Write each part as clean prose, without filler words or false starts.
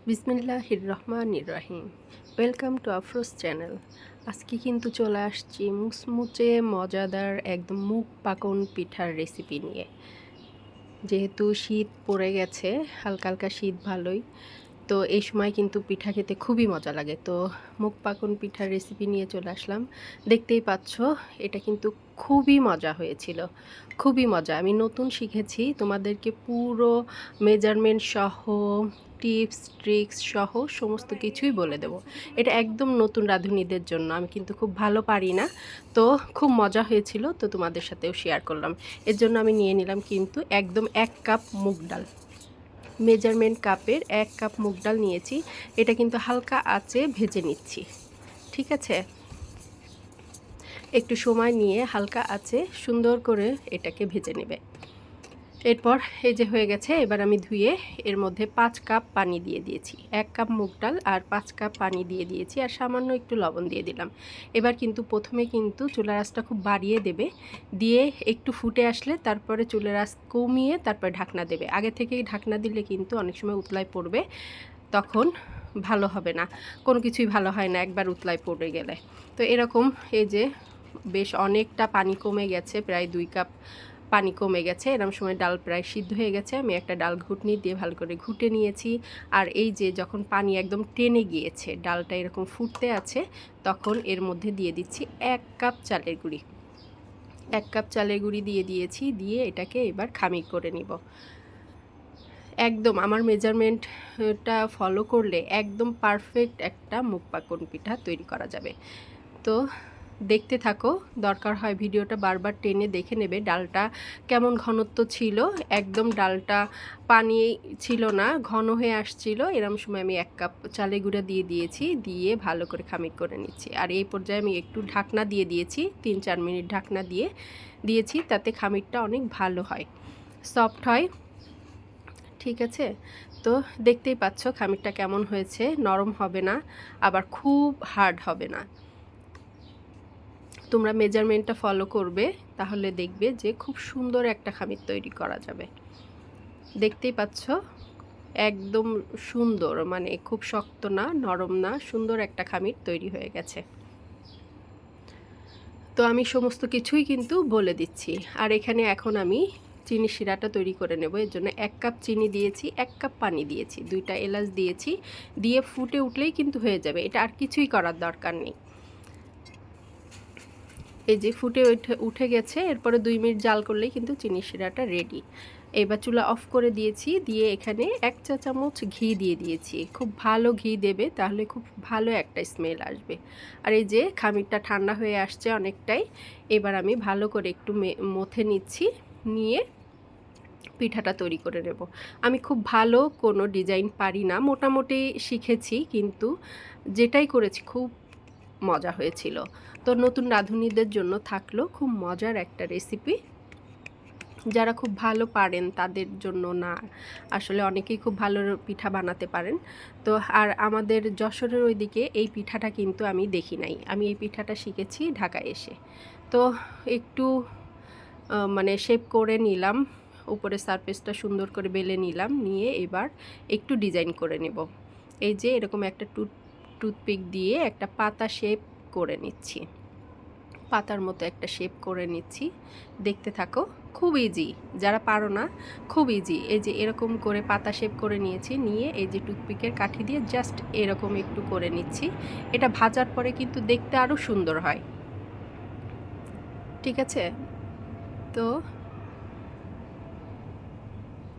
বিসমিল্লাহির রহমানির রহিম। Welcome to Afroz channel. আজকে কিন্তু চলে আসছি মুচমুচে মজাদার একদম মুখ পাকন পিঠার রেসিপি নিয়ে। যেহেতু শীত পড়ে গেছে, হালকা হালকা শীত ভালোই, তো এই সময় কিন্তু পিঠা খেতে খুবই মজা লাগে। তো মুখ পাকন পিঠার রেসিপি নিয়ে চলে আসলাম। দেখতেই পাচ্ছ, এটা কিন্তু খুবই মজা হয়েছিল, খুবই মজা। আমি নতুন শিখেছি, তোমাদেরকে পুরো মেজারমেন্ট সহ টিপস ট্রিক্স সহ সমস্ত কিছুই বলে দেব। এটা একদম নতুন রাঁধুনিদের জন্য, আমি কিন্তু খুব ভালো পারি না, তো খুব মজা হয়েছিল, তো তোমাদের সাথেও শেয়ার করলাম। এর জন্য আমি নিয়ে নিলাম কিন্তু একদম 1 কাপ মুগ ডাল। মেজারমেন্ট কাপের 1 কাপ মুগ ডাল নিয়েছি। এটা কিন্তু হালকা আঁচে ভেজে নিচ্ছি, ঠিক আছে? একটু সময় নিয়ে হালকা আঁচে সুন্দর করে এটাকে ভেজে নেবে। এরপর এই যে হয়ে গেছে, এবার আমি ধুয়ে এর মধ্যে 5 কাপ পানি দিয়ে দিয়েছি। 1 কাপ মুগ ডাল আর 5 কাপ পানি দিয়ে দিয়েছি, আর সামান্য একটু লবণ দিয়ে দিলাম। এবার কিন্তু প্রথমে কিন্তু চুলার আঁচটা খুব বাড়িয়ে দেবে, দিয়ে একটু ফুটে আসলে তারপরে চুলার আঁচ কমিয়ে তারপরে ঢাকনা দেবে। আগে থেকেই ঢাকনা দিলে কিন্তু অনেক সময় উতলায় পড়বে, তখন ভালো হবে না, কোনো কিছুই ভালো হয় না একবার উতলায় পড়ে গেলে। তো এরকম এই যে বেশ অনেকটা পানি কমে গেছে, প্রায় 2 কাপ পানি কমে গেছে। এরকম সময় ডাল প্রায় সিদ্ধ হয়ে গেছে। আমি একটা ডাল ঘুটনি দিয়ে ভালো করে ঘুটে নিয়েছি। আর এই যে যখন পানি একদম টেনে গিয়েছে, ডালটা এরকম ফুটতে আছে, তখন এর মধ্যে দিয়ে দিচ্ছি 1 কাপ চালের গুঁড়ি। 1 কাপ চালের গুঁড়ি দিয়ে দিয়েছি, দিয়ে এটাকে এবার খামির করে নিব। একদম আমার মেজারমেন্টটা ফলো করলে একদম পারফেক্ট একটা মুখ পাকন পিঠা তৈরি করা যাবে। তো দেখতে থাকো, দরকার হয় ভিডিওটা বারবার টেনে দেখে নেবে ডালটা কেমন ঘনত্ব ছিল। একদম ডালটা পানি ছিল না, ঘন হয়ে আসছিল। এরম সময় আমি 1 কাপ চালের গুঁড়া দিয়ে দিয়েছি, দিয়ে ভালো করে খামির করে নিচ্ছি। আর এই পর্যায়ে আমি একটু ঢাকনা দিয়ে দিয়েছি, 3-4 মিনিট ঢাকনা দিয়েছি, তাতে খামিরটা অনেক ভালো হয়, সফট হয়, ঠিক আছে? তো দেখতেই পাচ্ছ খামিরটা কেমন হয়েছে, নরম হবে না, আবার খুব হার্ড হবে না। তোমরা মেজারমেন্টটা ফলো করবে, তাহলে দেখবে যে খুব সুন্দর একটা খামির তৈরি করা যাবে। দেখতেই পাচ্ছ একদম সুন্দর, মানে খুব শক্ত না, নরম না, সুন্দর একটা খামির তৈরি হয়ে গেছে। তো আমি সমস্ত কিছুই কিন্তু বলে দিচ্ছি। আর এখানে এখন আমি চিনি শিরাটা তৈরি করে নেব। এর জন্য 1 কাপ চিনি দিয়েছি, 1 কাপ পানি দিয়েছি, 2টা এলাচ দিয়েছি, দিয়ে ফুটে উঠলেই কিন্তু হয়ে যাবে। এটা আর কিছুই করার দরকার নেই। এই যে ফুটে উঠে গেছে, এরপরে 2 মিনিট জাল করলেই কিন্তু চিনি শিরাটা রেডি। এবার চুলা অফ করে দিয়েছি, দিয়ে এখানে 1 চা চামচ ঘি দিয়ে দিয়েছি। খুব ভালো ঘি দেবে, তাহলে খুব ভালো একটা স্মেল আসবে। আর এই যে খামিরটা ঠান্ডা হয়ে আসছে অনেকটাই, এবার আমি ভালো করে একটু মথে নিচ্ছি, নিয়ে পিঠাটা তৈরি করে নেব। আমি খুব ভালো কোনো ডিজাইন পারি না, মোটামুটি শিখেছি, কিন্তু যেটাই করেছি খুব মজা হয়েছিল। তো নতুন রাঁধুনিদের জন্য থাকলো খুব মজার একটা রেসিপি। যারা খুব ভালো পারেন তাদের জন্য না, আসলে অনেকেই খুব ভালো পিঠা বানাতে পারেন। তো আর আমাদের যশোরের ওইদিকে এই পিঠাটা কিন্তু আমি দেখি নাই, আমি এই পিঠাটা শিখেছি ঢাকায় এসে। তো একটু মানে শেপ করে নিলাম, উপরে সারফেসটা সুন্দর করে বেলে নিলাম, নিয়ে এবার একটু ডিজাইন করে নেব। এই যে এরকম একটা টুথপিক দিয়ে একটা পাতা শেপ করে নিচ্ছি, পাতার মতো একটা শেপ করে নিচ্ছি। দেখতে থাকো, খুব ইজি, যারা পারো না খুব ইজি। এই যে এরকম করে পাতা শেপ করে নিয়েছি, নিয়ে এই যে টুথপিকের কাঠি দিয়ে জাস্ট এরকম একটু করে নিচ্ছি। এটা ভাজার পরে কিন্তু দেখতে আরও সুন্দর হয়, ঠিক আছে? তো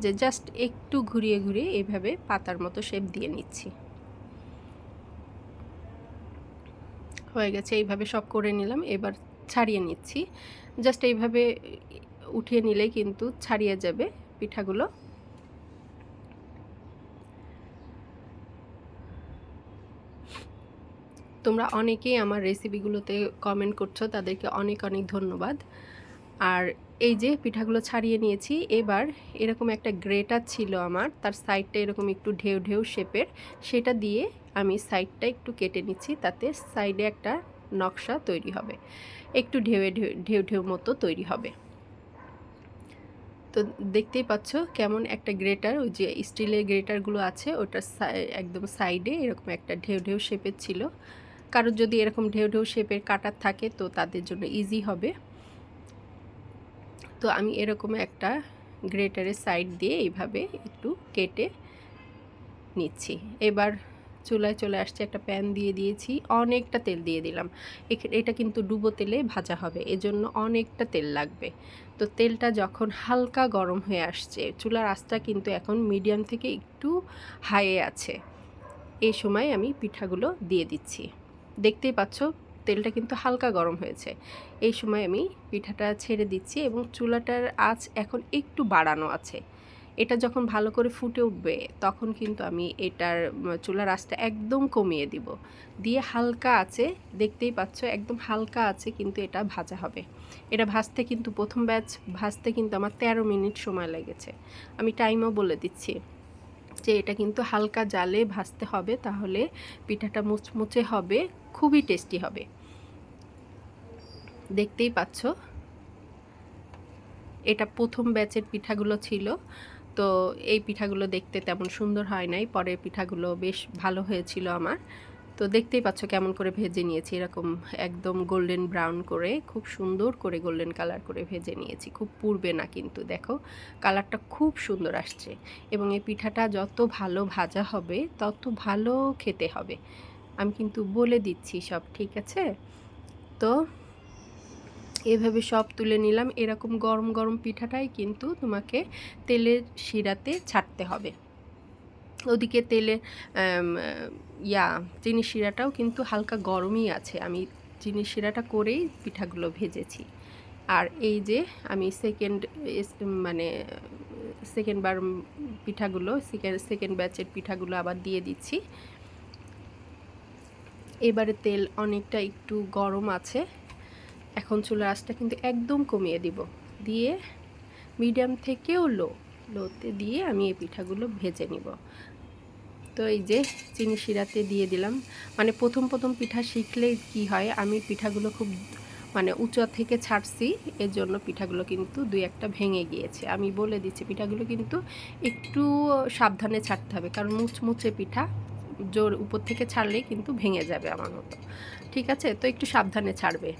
যে জাস্ট একটু ঘুরিয়ে ঘুরিয়ে এইভাবে পাতার মতো শেপ দিয়ে নিচ্ছি। হয়ে গেছে, এইভাবে সব করে নিলাম। এবার ছাড়িয়ে নিচ্ছি, জাস্ট এইভাবে উঠিয়ে নিলেই কিন্তু ছাড়িয়ে যাবে পিঠাগুলো। তোমরা অনেকেই আমার রেসিপিগুলোতে কমেন্ট করছো, তাদেরকে অনেক অনেক ধন্যবাদ। আর এই যে পিঠাগুলো ছাড়িয়ে নিয়েছি, এবার এরকম একটা গ্রেটার ছিল আমার, তার সাইডটা এরকম একটু ঢেউ ঢেউ শেপের, সেটা দিয়ে আমি সাইডটা একটু কেটে নিচ্ছি, তাতে সাইডে একটা নকশা তৈরি হবে, একটু ঢেউ ঢেউ মতো তৈরি হবে। তো দেখতেই পাচ্ছ কেমন একটা গ্রেটার, ওই যে স্টিলের গ্রেটারগুলো আছে ওটার একদম সাইডে এরকম একটা ঢেউ ঢেউ শেপের ছিল। কারোর যদি এরকম ঢেউ ঢেউ শেপের কাটার থাকে তো তাদের জন্য ইজি হবে। তো আমি এরকম একটা গ্রেটারের সাইড দিয়ে এইভাবে একটু কেটে নিচ্ছি। এবার চুলায় চলে আসছে, একটা প্যান দিয়ে দিয়েছি, অনেকটা তেল দিয়ে দিলাম। এটা কিন্তু ডুবো তেলে ভাজা হবে, এজন্য অনেকটা তেল লাগবে। তো তেলটা যখন হালকা গরম হয়ে আসছে, চুলার আঁচটা কিন্তু এখন মিডিয়াম থেকে একটু হাইয়ে আছে, এই সময় আমি পিঠাগুলো দিয়ে দিচ্ছি। দেখতেই পাচ্ছ তেলটা কিন্তু হালকা গরম হয়েছে। এই সময় আমি পিঠাটা ছেড়ে দিচ্ছি এবং চুলাটার আঁচ এখন একটু বাড়ানো আছে। এটা যখন ভালো করে ফুটে উঠবে তখন কিন্তু আমি এটার চুলার আঁচটা একদম কমিয়ে দিব, দিয়ে হালকা আছে, দেখতেই পাচ্ছ একদম হালকা আছে, কিন্তু এটা ভাজা হবে। এটা ভাজতে কিন্তু প্রথম ব্যাচ ভাজতে কিন্তু আমার 13 মিনিট সময় লেগেছে। আমি টাইমও বলে দিচ্ছি যে এটা কিন্তু হালকা জালে ভাজতে হবে, তাহলে পিঠাটা মুচমুচে হবে, খুবই টেস্টি হবে। দেখতেই পাচ্ছ এটা প্রথম ব্যাচের পিঠাগুলো ছিল, তো এই পিঠাগুলো দেখতে তেমন সুন্দর হয় নাই, পরের পিঠাগুলো বেশ ভালো হয়েছিল আমার। তো দেখতেই পাচ্ছ কেমন করে ভেজে নিয়েছি, এরকম একদম গোল্ডেন ব্রাউন করে, খুব সুন্দর করে গোল্ডেন কালার করে ভেজে নিয়েছি, খুব পুড়বে না কিন্তু, দেখো কালারটা খুব সুন্দর আসছে। এবং এই পিঠাটা যত ভালো ভাজা হবে তত ভালো খেতে হবে, আমি কিন্তু বলে দিচ্ছি সব, ঠিক আছে? তো এভাবে সব তুলে নিলাম। এরকম গরম গরম পিঠাটাই কিন্তু তোমাকে তেলের শিরাতে ছাড়তে হবে। ওদিকে তেলে চিনি শিরাটাও কিন্তু হালকা গরমই আছে, আমি চিনি শিরাটা করেই পিঠাগুলো ভেজেছি। আর এই যে আমি মানে সেকেন্ডবার পিঠাগুলো সেকেন্ড ব্যাচের পিঠাগুলো আবার দিয়ে দিচ্ছি। এবারে তেল অনেকটা একটু গরম আছে, এখন চুলার আঁচটা কিন্তু একদম কমিয়ে দিব, দিয়ে মিডিয়াম থেকেও লোতে দিয়ে আমি এই পিঠাগুলো ভেজে নিব। তো এই যে চিনি শিরাতে দিয়ে দিলাম, মানে প্রথম পিঠা শিখলে কি হয়, আমি পিঠাগুলো খুব মানে উঁচা থেকে ছাড়ছি, এর জন্য পিঠাগুলো কিন্তু দুই একটা ভেঙে গিয়েছে। আমি বলে দিচ্ছি পিঠাগুলো কিন্তু একটু সাবধানে ছাড়তে হবে, কারণ মুচমুচে পিঠা জোর উপর থেকে ছাড়লেই কিন্তু ভেঙে যাবে আমার মতো, ঠিক আছে? তো একটু সাবধানে ছাড়বে।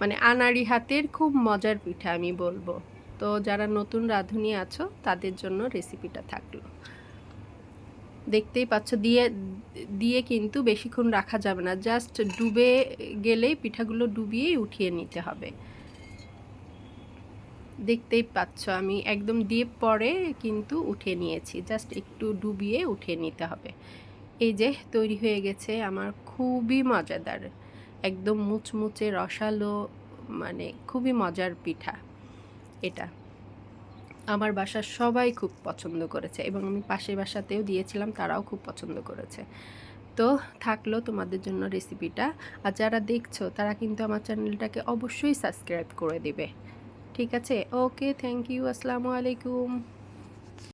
মানে আনাড়ি হাতের খুব মজার পিঠা আমি বলবো। তো যারা নতুন রাঁধুনি আছো তাদের জন্য রেসিপিটা থাকলো। দেখতেই পাচ্ছ দিয়ে দিয়ে কিন্তু বেশিক্ষণ রাখা যাবে না, জাস্ট ডুবে গেলেই পিঠাগুলো ডুবিয়েই উঠিয়ে নিতে হবে। দেখতেই পাচ্ছ আমি একদম ডিপ পরে কিন্তু উঠিয়ে নিয়েছি, জাস্ট একটু ডুবিয়ে উঠিয়ে নিতে হবে। এই যে তৈরি হয়ে গেছে আমার খুবই মজাদার, একদম মুচমুচে রসালো, মানে খুবই মজার পিঠা এটা। আমার বাসার সবাই খুব পছন্দ করেছে এবং আমি পাশের বাসাতেও দিয়েছিলাম, তারাও খুব পছন্দ করেছে। তো থাকলো তোমাদের জন্য রেসিপিটা। আর যারা দেখছো তারা কিন্তু আমার চ্যানেলটাকে অবশ্যই সাবস্ক্রাইব করে দিবে, ঠিক আছে? ওকে, থ্যাংক ইউ, আসসালামু আলাইকুম।